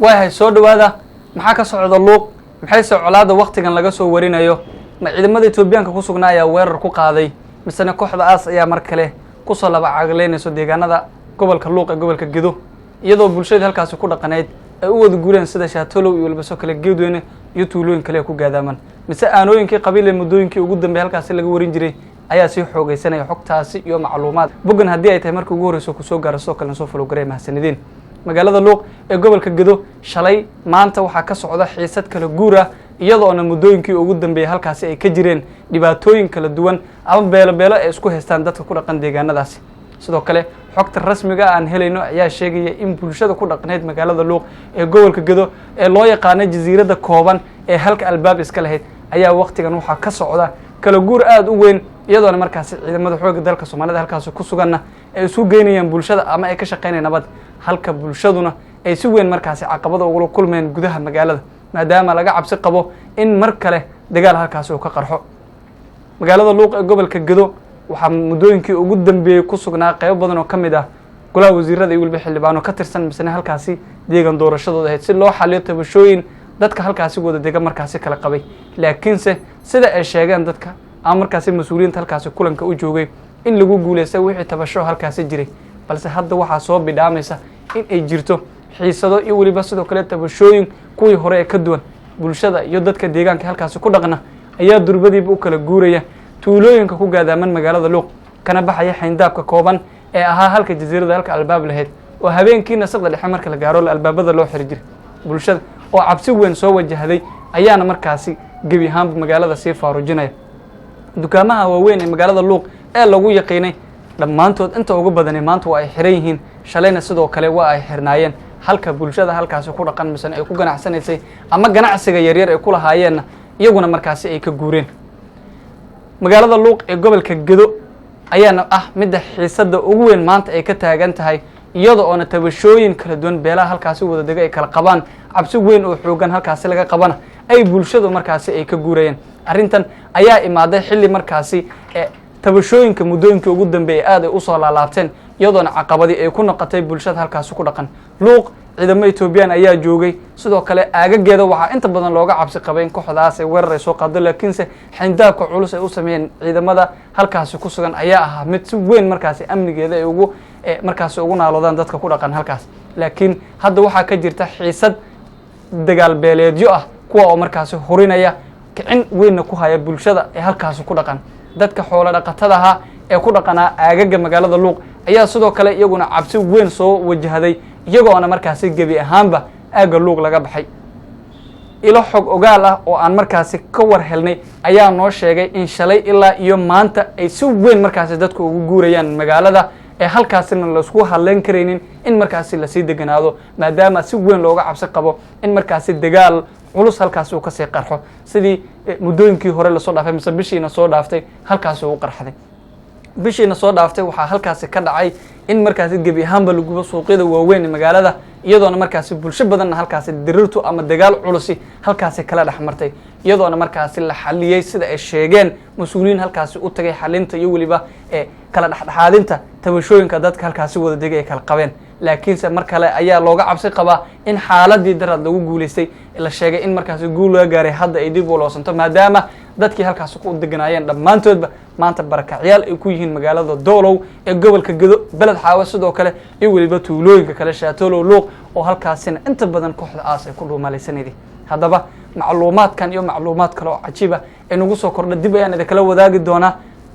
way soo dhawaada maxaa ka socda luuq maxay soo colaada waqtigan laga soo warinayo ma ciidamada Itoobiyaanka ku sugnaa ayaa weerar ku qaaday misana kooxda aas ayaa mar kale ku soo laba cagleynayso deegaanada gobolka Luuq ee gobolka Gedo iyadoo bulshada halkaas ku dhaqaneed ay u wada guureen sida Shaatolow iyo walba soo kale Geedweyne iyo tuulooyin kale ku gaadaaman mise aanooyinkii qabiil ee muddooyinkii ugu dambeeyay halkaas laga warin jiray ayaa si xoogaysanaya xogtaasi iyo macluumaad bogan hadii ay tahay markii ugu horeyso ku soo gaarso kala soo falo garay mahsanidin magaalada Luuq ee gobolka Gedo shalay maanta waxa ka socda xiisad kala guur ah iyadoo muddooyinkii ugu dambeeyay halkaas ay ka jireen dhibaatooyin kala duwan ama beelo ay isku haystaan dadka ku dhaqan deegaanadaasi sidoo kale xogta rasmiga aan helayno ayaa sheegaya in bulshada ku dhaqaneed magaalada Luuq ee gobolka Gedo ee loo yaqaan jasiirada kooban ee halka albaab iska lahayd ayaa waqtigan waxa ka socda kala guur aad u weyn iyadoo markaas ciidamada xoogga dalka Soomaaliyeed halkaas ku suganna ay isu geynayaan bulshada ama ay ka shaqeynayaan nabad halka bulshaduna ay si weyn markaas caqabado ugu kulmeen gudaha magaalada maadaama laga cabsi qabo in mar kale dagaal halkaas uu ka qarxo magaalada Luuq ee gobolka Gedo waxa muddooyinkii ugu dambeeyay ku sugnaa qayb badan oo kamid ah golaha wasiirada iyo walba xildhibaano ka tirsan misna halkaasi deegan doorashadooda ahayd si loo xalliyo tabashooyin dadka halkaasi wada deegan markaasi kala qabay laakiinse sida ay sheegeen dadka aan markaasi mas'uuliyiinta halkaasi kulanka u joogay in lagu guuleystay wixii tabasho halkaasi jiray balse hadda waxa soo bidhaamaysa in ay jirto xiisado iyo waliba sidoo kale tabashooyin kuwii hore ee ka duwan bulshada iyo dadka deegaanka halkaasi ku dhaqna ayaa durbadiiba u kala guuraya tuulooyinka ku gaadaaman magaalada Luuq kana baxaya xayndaabka kooban ee ahaa halka jasiirada halka albaab lahayd oo habeenkiina saqda dhexe marka la gaaro albaabada loo xiri jiray bulshada oo cabsi weyn soo wajahday ayaana markaasi gabi ahaan magaalada sii faarujinaya dukaamaha waaweyn ee magaalada Luuq ee lagu yaqiinay dhammaantood inta ugu badan maanta waa ay xiran yihiin shalayna sidoo kale waa ay xirnaayeen halka bulshada halkaas ku dhaqan misan ay ku ganacsanaysay ama ganacsiga yaryar ay ku lahaayeen iyaguna markaasi ay ka guureen magaalada Luuq ee gobolka Gedo ayaana mid xiisada ugu weyn maanta ay ka taagan tahay iyadoo tabashooyin kala duwan beelaha halkaasi wada degan ay kala qabaan cabsi weyn oo xoogan halkaasi laga qabana ay bulshadu markaasi ay ka guurayeen arintan ayaa imaaday xilli markaasi tabashooyinka muddooyinkii ugu dambeeyay aad ay u soo laalaabteen iyadoo caqabadi ay ku noqotay bulshada halkaasi ku dhaqan Luuq ciidamada Itoobiyaan ayaa joogay sidoo kale aagageeda waxa inta badan looga cabsi qabay in kooxdaas ay weerar soo qaado laakiinse xindaabka culus ay u sameeyeen ciidamada halkaasi ku sugan ayaa mid si weyn markaasi amnigeeda ay ugu markaasi ugu naaloodaan dadka ku dhaqan halkaas laakiin hadda waxa ka jirta xiisad dagaal beeleedyo kuwa oo markaasi horinaya kicin weyn ku haya bulshada ee halkaasi ku dhaqan dadka xoolo dhaqatada ee ku dhaqana aagaga magaalada Luuq ayaa sidoo kale iyaguna cabsi weyn soo wajahday iyagoo markaasi gabi ahaanba aaga Luuq laga baxay ilo xog ogaal oo aan markaasi ka war helnay ayaa noo sheegay in shalay ilaa iyo maanta ay si weyn markaasi dadku ugu guurayaan magaalada ee halkaasina la isku hadleen kareenin in markaasi la sii deganaado maadaama si weyn looga cabsi qabo in markaasi dagaal culus halkaas uu ka sii qarxo sidii muddooyinkii hore la soo dhaafay mise bishiina soo dhaaftay halkaas uu qarxaday bishiina soo dhaaftay waxa halkaas ka dhacay in markaasi gabi ahaanba lagu suuqyada waaweyn magaalada iyadoo markaasi bulsho badan halkaas dirirtu ama dagaal culus halkaas kala dhaxmartay iyadoo markaasi la xaliyay sida ay sheegeen mas'uuliyiin halkaas u tagay xalinta iyo waliba kala dhaxdhaxaadinta tabashooyinka dadka halkaas wada degay kala qabeen laakiinse mar kale ayaa looga cabsi qabaa in xaaladii darad lagu guuleystay la sheegay in markaasi guul laga gaaray hadda ay dib u loosanto maadaama dadkii halkaas ku deganaayeen dhammaantoodba maanta barakaciyaal ay ku yihiin magaalada Doolow ee gobolka Gedo balad xaawa sidoo kale iyo waliba tuulooyinka kale Shaatolow Luuq oo halkaasina inta badan kooxda aas ay ku dhuumalaysanayeen haddaba macluumaadkan iyo macluumaad kale oo cajiib ah ee nagu soo kordhay dib ayaan idin kala wadaagi doonaa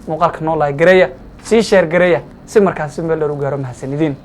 muuqaalka noo like gareeya si share gareeya si markaasi meel dheer u gaaro mahsanidin